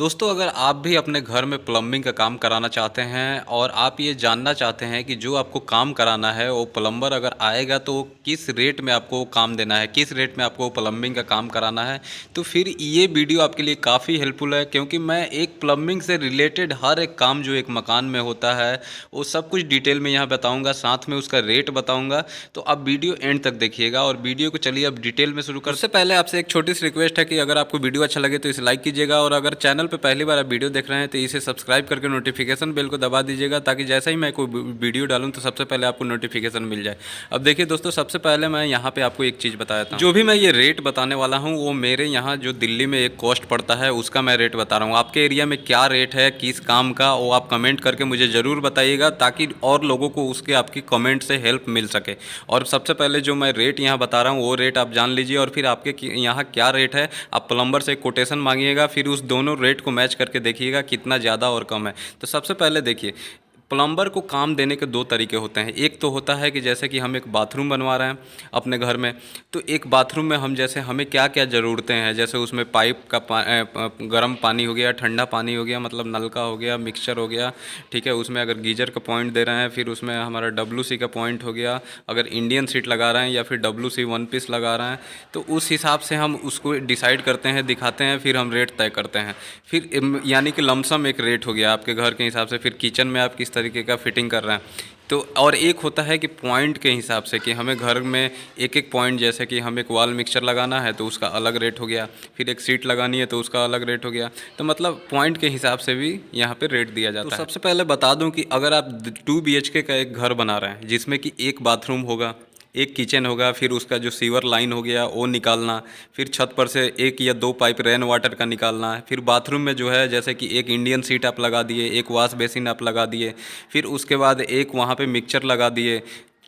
दोस्तों, अगर आप भी अपने घर में प्लम्बिंग का काम कराना चाहते हैं और आप ये जानना चाहते हैं कि जो आपको काम कराना है वो प्लम्बर अगर आएगा तो वो किस रेट में आपको वो काम देना है, किस रेट में आपको वो प्लम्बिंग का काम कराना है, तो फिर ये वीडियो आपके लिए काफ़ी हेल्पफुल है। क्योंकि मैं एक प्लम्बिंग से रिलेटेड हर एक काम जो एक मकान में होता है वो सब कुछ डिटेल में यहाँ बताऊँगा, साथ में उसका रेट बताऊँगा। तो आप वीडियो एंड तक देखिएगा और वीडियो को चलिए अब डिटेल में शुरू कर। उससे पहले आपसे एक छोटी सी रिक्वेस्ट है कि अगर आपको वीडियो अच्छा लगे तो इसे लाइक कीजिएगा, और अगर चैनल पे पहली बार आप वीडियो देख रहे हैं तो इसे सब्सक्राइब करके नोटिफिकेशन बेल को दबा दीजिएगा, ताकि जैसे ही मैं कोई वीडियो डालूं तो सबसे पहले आपको नोटिफिकेशन मिल जाए। अब देखिए दोस्तों, सबसे पहले मैं यहाँ पे आपको एक चीज़ बताया था, जो भी मैं ये रेट बताने वाला हूँ वो मेरे यहाँ जो दिल्ली में एक कॉस्ट पड़ता है उसका मैं रेट बता रहा हूँ। आपके एरिया में क्या रेट है किस काम का, वो आप कमेंट करके मुझे ज़रूर बताइएगा, ताकि और लोगों को उसके आपकी कमेंट से हेल्प मिल सके। और सबसे पहले जो मैं रेट यहाँ बता रहा हूँ वो रेट आप जान लीजिए, और फिर आपके यहाँ क्या रेट है आप प्लम्बर से कोटेशन मांगिएगा, फिर उस दोनों रेट को मैच करके देखिएगा कितना ज़्यादा और कम है। तो सबसे पहले देखिए, प्लम्बर को काम देने के दो तरीके होते हैं। एक तो होता है कि जैसे कि हम एक बाथरूम बनवा रहे हैं अपने घर में, तो एक बाथरूम में हम जैसे हमें क्या क्या ज़रूरतें हैं, जैसे उसमें पाइप का गर्म पानी हो गया, ठंडा पानी हो गया, मतलब नलका हो गया, मिक्सचर हो गया, ठीक है। उसमें अगर गीजर का पॉइंट दे रहे हैं, फिर उसमें हमारा WC का पॉइंट हो गया, अगर इंडियन सीट लगा रहे हैं या फिर WC 1 पीस लगा रहे हैं, तो उस हिसाब से हम उसको डिसाइड करते हैं, दिखाते हैं, फिर हम रेट तय करते हैं। फिर यानी कि लमसम एक रेट हो गया आपके घर के हिसाब से। फिर किचन में आप किस तरीके का फिटिंग कर रहे हैं, तो और एक होता है कि पॉइंट के हिसाब से कि हमें घर में एक एक पॉइंट, जैसे कि हम एक वॉल मिक्सचर लगाना है तो उसका अलग रेट हो गया, फिर एक सीट लगानी है तो उसका अलग रेट हो गया। तो मतलब पॉइंट के हिसाब से भी यहाँ पे रेट दिया जाता है। तो सबसे पहले बता दूं कि अगर आप 2 BHK का एक घर बना रहे हैं जिसमें कि एक बाथरूम होगा, एक किचन होगा, फिर उसका जो सीवर लाइन हो गया वो निकालना, फिर छत पर से 1 या 2 पाइप रेन वाटर का निकालना है, फिर बाथरूम में जो है जैसे कि एक इंडियन सीट आप लगा दिए, एक वॉश बेसिन आप लगा दिए, फिर उसके बाद एक वहाँ पे मिक्सचर लगा दिए,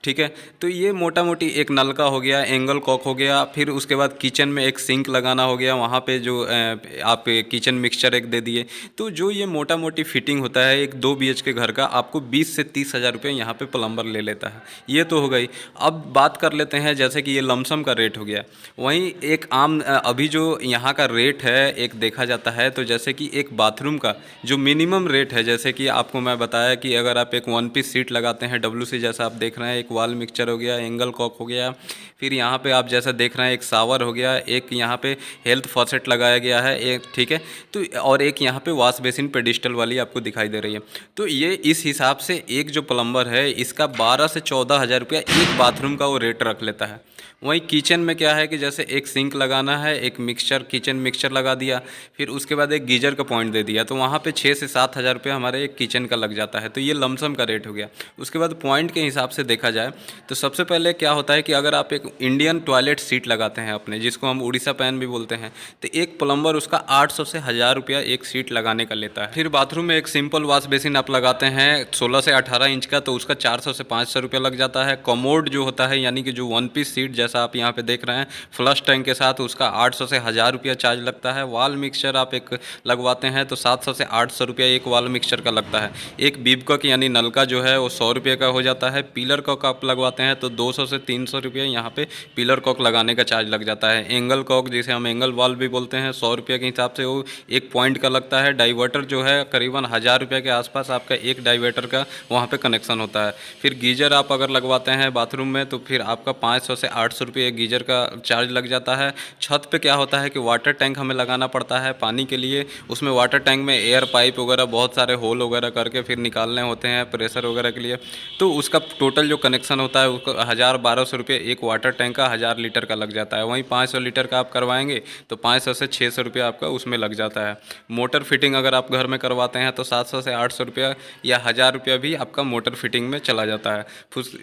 ठीक है। तो ये मोटा मोटी एक नलका हो गया, एंगल कॉक हो गया, फिर उसके बाद किचन में एक सिंक लगाना हो गया, वहाँ पे जो आप किचन मिक्सचर एक दे दिए। तो जो ये मोटा मोटी फिटिंग होता है एक 2 BHK घर का, आपको 20 से 30 हज़ार रुपये यहाँ पे प्लम्बर ले लेता है। ये तो हो गई। अब बात कर लेते हैं जैसे कि ये लमसम का रेट हो गया, वहीं एक आम अभी जो यहाँ का रेट है एक देखा जाता है, तो जैसे कि एक बाथरूम का जो मिनिमम रेट है, जैसे कि आपको मैं बताया कि अगर आप एक 1 पीस सीट लगाते हैं WC जैसा आप देख रहे हैं, एक वॉल मिक्सचर हो गया, एंगल कॉक हो गया, फिर यहाँ पे आप जैसा देख रहे हैं एक शावर हो गया, एक यहाँ पे हेल्थ फॉसेट लगाया गया है एक, ठीक है। तो और एक यहाँ पे वॉश बेसिन पेडिस्टल वाली आपको दिखाई दे रही है। तो ये इस हिसाब से एक जो प्लम्बर है इसका 12 से 14 हज़ार रुपया एक बाथरूम का वो रेट रख लेता है। वहीं किचन में क्या है कि जैसे एक सिंक लगाना है, एक मिक्सचर किचन मिक्सचर लगा दिया, फिर उसके बाद एक गीजर का पॉइंट दे दिया, तो वहाँ पे 6 से 7 हज़ार रुपये हमारे एक किचन का लग जाता है। तो ये लमसम का रेट हो गया। उसके बाद पॉइंट के हिसाब से देखा जाए तो सबसे पहले क्या होता है कि अगर आप एक इंडियन टॉयलेट सीट लगाते हैं अपने, जिसको हम उड़ीसा पैन भी बोलते हैं, तो एक प्लम्बर उसका 800 से 1000 रुपया एक सीट लगाने का लेता है। फिर बाथरूम में एक सिंपल वॉश बेसिन आप लगाते हैं 16 से 18 इंच का, तो उसका 400 से 500 रुपया लग जाता है। कमोड जो होता है यानी कि जो 1 पीस सीट जैसा आप यहाँ पे देख रहे हैं फ्लश टैंक के साथ, उसका 800 से 1000 रुपया चार्ज लगता है। वॉल मिक्सचर आप एक लगवाते हैं तो 700 से 800 रुपया एक वॉल मिक्सचर का लगता है। एक बीबकॉक यानी नलका जो है वो 100 रुपये का हो जाता है। पिलर कॉक आप लगवाते हैं तो 200 से 300 रुपये यहाँ पे पिलर कॉक लगाने का चार्ज लग जाता है। एंगल कॉक जिसे हम एंगल वॉल भी बोलते हैं 100 रुपये के हिसाब से वो एक पॉइंट का लगता है। डाइवर्टर जो है करीबन 1000 रुपये के आसपास आपका एक डाइवर्टर का वहाँ पे कनेक्शन होता है। फिर गीजर आप अगर लगवाते हैं बाथरूम में तो फिर आपका 500 से 800 रुपये गीजर का चार्ज लग जाता है। छत पे क्या होता है कि वाटर टैंक हमें लगाना पड़ता है पानी के लिए, उसमें वाटर टैंक में एयर पाइप वगैरह बहुत सारे होल वगैरह करके फिर निकालने होते हैं प्रेशर वगैरह के लिए। तो उसका टोटल जो कनेक्शन होता है उसको 1000-1200 रुपये एक वाटर टैंक का 1000 लीटर का लग जाता है। वहीं 500 लीटर का आप करवाएंगे तो 500 से 600 रुपया आपका उसमें लग जाता है। मोटर फिटिंग अगर आप घर में करवाते हैं तो 700 से 800 रुपया या 1000 रुपया भी आपका मोटर फिटिंग में चला जाता है।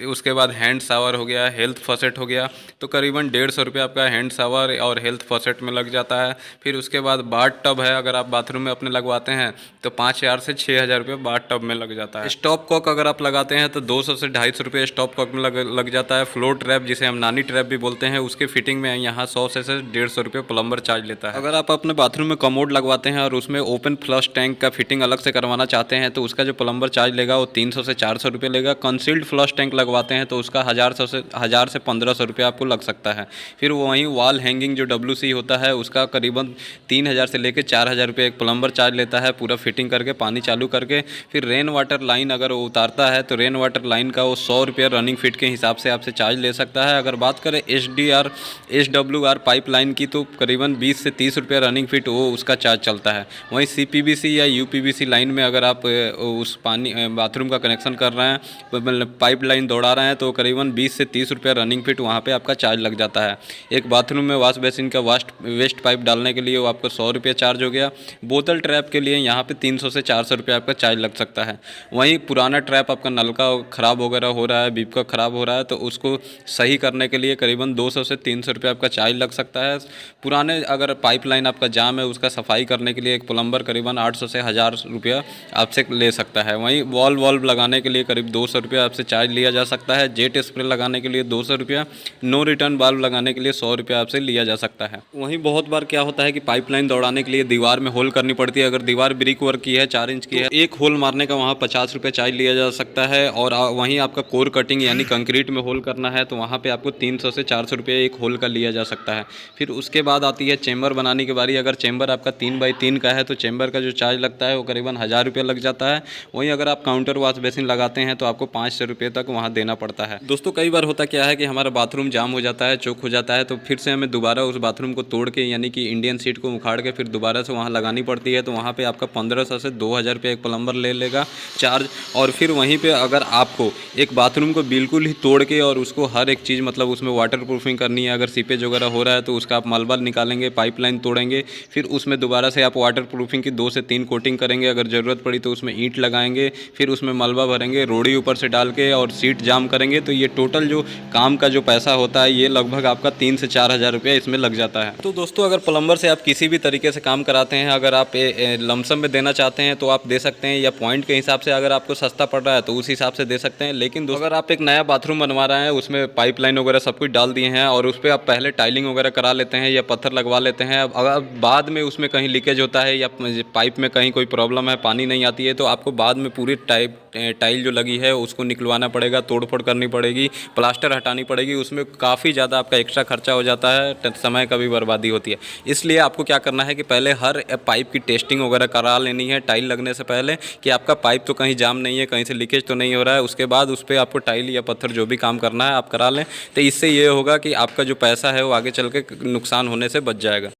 उसके बाद हैंड शावर हो गया, हेल्थ फॉसेट हो गया, तो करीबन 150 रुपया आपका हैंड शावर और हेल्थ फॉसेट में लग जाता है। फिर उसके बाद बाथ टब है, अगर आप बाथरूम में अपने लगवाते हैं तो 5000 से 6000 रुपये बाथ टब में लग जाता है। स्टॉप कॉक अगर आप लगाते हैं तो 200 से 250 रुपये स्टॉप कॉक में लग जाता है। फ्लोर ट्रैप जिसे हम नानी ट्रैप भी बोलते हैं उसके फिटिंग में यहाँ 100 से 150 रुपये प्लम्बर चार्ज लेता है। अगर आप अपने बाथरूम में कमोड लगवाते हैं और उसमें ओपन फ्लश टैंक का फिटिंग अलग से करवाना चाहते हैं तो उसका जो प्लम्बर चार्ज लेगा वो 300 से 400 रुपये लेगा। कंसील्ड फ्लश टैंक लगवाते हैं तो उसका 1000 से 1500 रुपया आपको लग सकता है। फिर वहीं वॉल हैंगिंग जो WC होता है उसका करीबन 3000 से लेकर 4000 रुपये एक प्लम्बर चार्ज लेता है पूरा फिटिंग करके, पानी चालू करके। फिर रेन वाटर लाइन अगर वो उतारता है तो रेन वाटर लाइन का वो 100 रुपये रनिंग फिट के हिसाब से आपसे चार्ज ले सकता है। अगर बात करें SWR पाइप लाइन की तो करीबन 20 से 30 रुपये रनिंग फिट वो उसका चार्ज चलता है। वहीं CPVC या UPVC लाइन में अगर आप उस पानी बाथरूम का कनेक्शन कर रहे हैं, मतलब पाइप लाइन दौड़ा रहे हैं, तो करीबन 20 से 30 रुपये रनिंग फिट वहाँ पे आपका चार्ज लग जाता है। एक बाथरूम में वॉश बेसिन का वेस्ट पाइप डालने के लिए वो आपको 100 रुपये चार्ज हो गया। बोतल ट्रैप के लिए यहाँ पे 300 से 400 रुपये आपका चार्ज लग सकता है। वहीं पुराना ट्रैप आपका नलका ख़राब वगैरह हो रहा है, बीप का ख़राब हो रहा है, तो उसको सही करने के लिए करीबन 200 से 300 रुपये आपका चार्ज लग सकता है। पुराने अगर पाइपलाइन आपका जाम है उसका सफाई करने के लिए एक प्लम्बर करीबन 800 से 1000 रुपया आपसे ले सकता है। वहीं वॉल्व लगाने के लिए करीब 200 रुपया आपसे चार्ज लिया जा सकता है। जेट स्प्रे लगाने के लिए 200 रुपया, नो रिटर्न वाल्व लगाने के लिए 100 रुपया आपसे लिया जा सकता है। वहीं बहुत बार क्या होता है कि पाइपलाइन दौड़ाने के लिए दीवार में होल करनी पड़ती है। अगर दीवार ब्रिक वर्क की है, 4 इंच की है, एक होल मारने का वहाँ 50 रुपये चार्ज लिया जा सकता है। और वहीं आपका कोर कटिंग यानी कंक्रीट में होल करना है तो वहाँ पे आपको 300 से 400 रुपये एक होल का लिया जा सकता है। फिर उसके बाद आती है चेंबर बनाने की बारी। अगर चेंबर आपका 3x3 का है तो चेंबर का जो चार्ज लगता है वो करीबन 1000 रुपये लग जाता है। वहीं अगर आप काउंटर वॉश बेसिन लगाते हैं तो आपको 500 रुपये तक वहाँ देना पड़ता है। दोस्तों कई बार होता क्या है कि हमारा बाथरूम जाम हो जाता है, चौक हो जाता है, तो फिर से हमें दोबारा उस बाथरूम को तोड़ के यानी कि इंडियन सीट को उखाड़ के फिर दोबारा से वहाँ लगानी पड़ती है। तो वहाँ पे आपका 1500 से 2000 रुपये एक प्लम्बर ले लेगा चार्ज। और फिर वहीं पे अगर आपको एक बाथरूम को बिल्कुल ही तोड़ के और उसको हर एक चीज़ मतलब उसमें वाटर प्रूफिंग करनी है, अगर सीपेज वगैरह हो रहा है तो उसका आप मलबा निकालेंगे, पाइपलाइन तोड़ेंगे, फिर उसमें दोबारा से आप वाटर प्रूफिंग की 2 से 3 कोटिंग करेंगे। अगर ज़रूरत पड़ी तो उसमें ईंट लगाएंगे, फिर उसमें मलबा भरेंगे, रोड़ी ऊपर से डाल के और सीट जाम करेंगे। तो ये टोटल जो काम का जो पैसा होता है ये लगभग आपका 3 से 4000 रुपये इसमें लग जाता है। तो दोस्तों अगर प्लम्बर से आप किसी भी तरीके से काम कराते हैं, अगर आप लमसम में देना चाहते हैं तो आप दे सकते हैं, या पॉइंट के हिसाब से अगर आपको सस्ता पड़ रहा है तो उस हिसाब से दे सकते हैं। लेकिन अगर आप एक नया बाथरूम बनवा रहे हैं, उसमें पाइपलाइन वगैरह सब कुछ डाल दिए हैं और उस पर आप पहले टाइलिंग वगैरह करा लेते हैं या पत्थर लगवा लेते हैं, अगर बाद में उसमें कहीं लीकेज होता है या पाइप में कहीं कोई प्रॉब्लम है, पानी नहीं आती है, तो आपको बाद में पूरी टाइल जो लगी है उसको निकलवाना पड़ेगा, तोड़फोड़ करनी पड़ेगी, प्लास्टर हटानी पड़ेगी। उसमें काफ़ी ज़्यादा आपका एक्स्ट्रा खर्चा हो जाता है, समय का भी बर्बादी होती है। इसलिए आपको क्या करना है कि पहले हर पाइप की टेस्टिंग वगैरह करा लेनी है टाइल लगने से पहले, कि आपका पाइप तो कहीं जाम नहीं है, कहीं से लीकेज तो नहीं हो रहा है। उसके बाद उस पर आपको टाइल या पत्थर जो भी काम करना है आप करा लें। तो इससे ये होगा कि आपका जो पैसा है वो आगे चल के नुकसान होने से बच जाएगा।